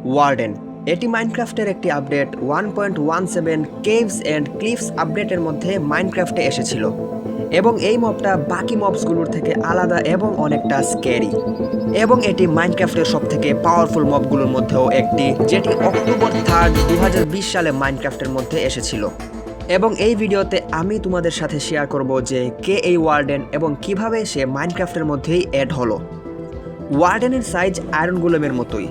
Warden এটি মাইনক্রাফটের একটি update 1.17 caves and cliffs আপডেটের মধ্যে মাইনক্রাফটে এসেছিল এবং এই মবটা বাকি মবসগুলোর থেকে আলাদা এবং অনেকটা স্ক্যারি এবং এটি মাইনক্রাফটের সবথেকে পাওয়ারফুল মবগুলোর মধ্যেও একটি, যেটি অক্টোবর 3, 2020 সালে মাইনক্রাফটের মধ্যে এসেছিল। এবং এই ভিডিওতে আমি তোমাদের সাথে শেয়ার করব যে কে এই ওয়ার্ডেন এবং কিভাবে সে মাইনক্রাফটের মধ্যেই অ্যাড হলো। ওয়ার্ডেনের সাইজ আয়রন গোলেমের মতোই।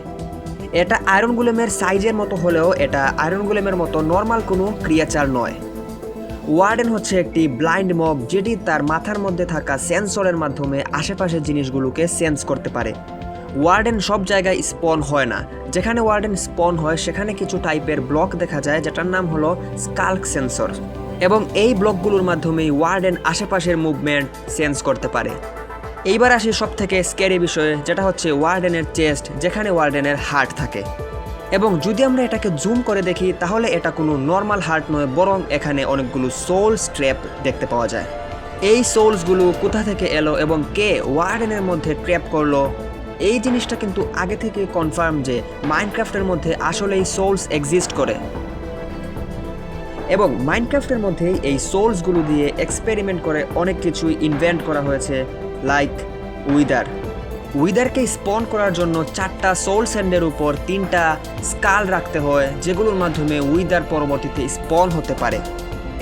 এটা আয়রন গোলেমের সাইজের মতো হলেও এটা আয়রন গোলেমের মতো নর্মাল কোনো ক্রিয়েচার নয়। ওয়ার্ডেন হচ্ছে একটি ব্লাইন্ড মব, যেটি তার মাথার মধ্যে থাকা সেন্সরের মাধ্যমে আশেপাশের জিনিসগুলোকে সেন্স করতে পারে। ওয়ার্ডেন সব জায়গায় স্পন হয় না। যেখানে ওয়ার্ডেন স্পন হয় সেখানে কিছু টাইপের ব্লক দেখা যায়, যেটার নাম হলো স্কাল্ক সেন্সর, এবং এই ব্লকগুলোর মাধ্যমেই ওয়ার্ডেন আশেপাশের মুভমেন্ট সেন্স করতে পারে। এইবার আসি সব থেকে স্ক্যারি বিষয়ে, যেটা হচ্ছে ওয়ার্ডেনের চেস্ট, যেখানে ওয়ার্ডেনের হার্ট থাকে। এবং যদি আমরা এটাকে জুম করে দেখি তাহলে এটা কোনো নর্মাল হার্ট নয়, বরং এখানে অনেকগুলো সোল ট্র্যাপ দেখতে পাওয়া যায়। এই সোলসগুলো কোথা থেকে এলো এবং কে ওয়ার্ডেনের মধ্যে ট্র্যাপ করলো, এই জিনিসটা কিন্তু আগে থেকে কনফার্ম যে মাইনক্রাফটের মধ্যে আসলেই সোলস এক্সিস্ট করে। এবং মাইনক্রাফটের মধ্যেই এই সোলসগুলো দিয়ে এক্সপেরিমেন্ট করে অনেক কিছুই ইনভেন্ট করা হয়েছে, লাইক উইদারকে স্পন করার জন্য 4টা সোল স্যান্ডের উপর 3টা স্কাল রাখতে হয়, যেগুলোর মাধ্যমে উইদার পরবর্তীতে স্পন হতে পারে।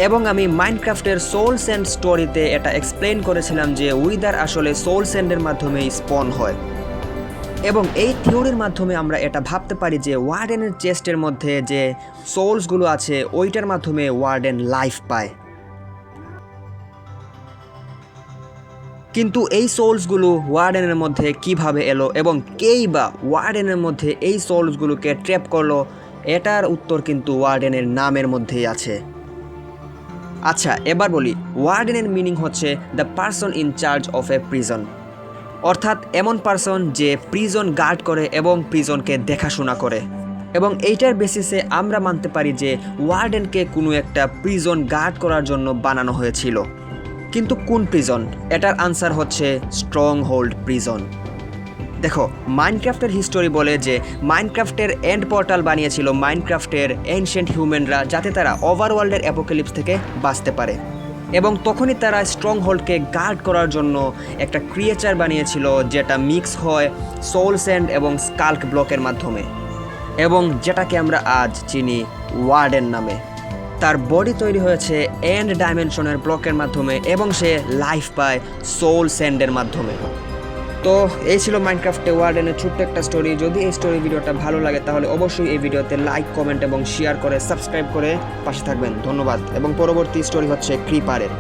এবং আমি মাইনক্রাফটের সোল স্যান্ড স্টোরিতে এটা এক্সপ্লেন করেছিলাম যে উইদার আসলে সোল স্যান্ডের মাধ্যমে স্পন হয়। এবং এই থিওরির মাধ্যমে আমরা এটা ভাবতে পারি যে ওয়ার্ডেনের চেস্টের মধ্যে যে সোলসগুলো আছে ওইটার মাধ্যমে ওয়ার্ডেন লাইফ পায়। কিন্তু এই সোলসগুলো ওয়ার্ডেনের মধ্যে কিভাবে এলো এবং কেই বা ওয়ার্ডেনের মধ্যে এই সোলসগুলোকে ট্র্যাপ করলো, এটার উত্তর কিন্তু ওয়ার্ডেনের নামের মধ্যেই আছে। আচ্ছা, এবার বলি, ওয়ার্ডেনের মিনিং হচ্ছে the person in charge of A prison, অর্থাৎ এমন পারসন যে প্রিজন গার্ড করে এবং প্রিজনকে দেখাশোনা করে। এবং এইটার বেসিসে আমরা মানতে পারি যে ওয়ার্ডেনকে কোনো একটা প্রিজন গার্ড করার জন্য বানানো হয়েছিল। কিন্তু কোন প্রিজন? এটার আনসার হচ্ছে স্ট্রং হোল্ড প্রিজন। দেখো, মাইনক্রাফটের হিস্টোরি বলে যে মাইনক্রাফটের এন্ড পোর্টাল বানিয়েছিল মাইনক্রাফটের এনশিয়েন্ট হিউম্যানরা, যাতে তারা ওভারওয়ার্ল্ডের অ্যাপোক্যালিপস থেকে বাঁচতে পারে। এবং তখনই তারা স্ট্রং হোল্ডকে গার্ড করার জন্য একটা ক্রিয়েচার বানিয়েছিল, যেটা মিক্স হয় সোল স্যান্ড এবং স্কাল্ক ব্লকের মাধ্যমে, এবং যেটাকে আমরা আজ চিনি ওয়ার্ডেন নামে। তার বডি তৈরি হয়েছে এন্ড ডাইমেনশনের ব্লকের মাধ্যমে এবং সে লাইফ পায় সোল স্যান্ডের মাধ্যমে। তো এই ছিল মাইনক্রাফটে ওয়ার্ডেনের ছোট্ট একটা স্টোরি। যদি এই স্টোরি ভিডিওটা ভালো লাগে তাহলে অবশ্যই এই ভিডিওতে লাইক, কমেন্ট এবং শেয়ার করে সাবস্ক্রাইব করে পাশে থাকবেন। ধন্যবাদ। এবং পরবর্তী স্টোরি হচ্ছে ক্রিপারের।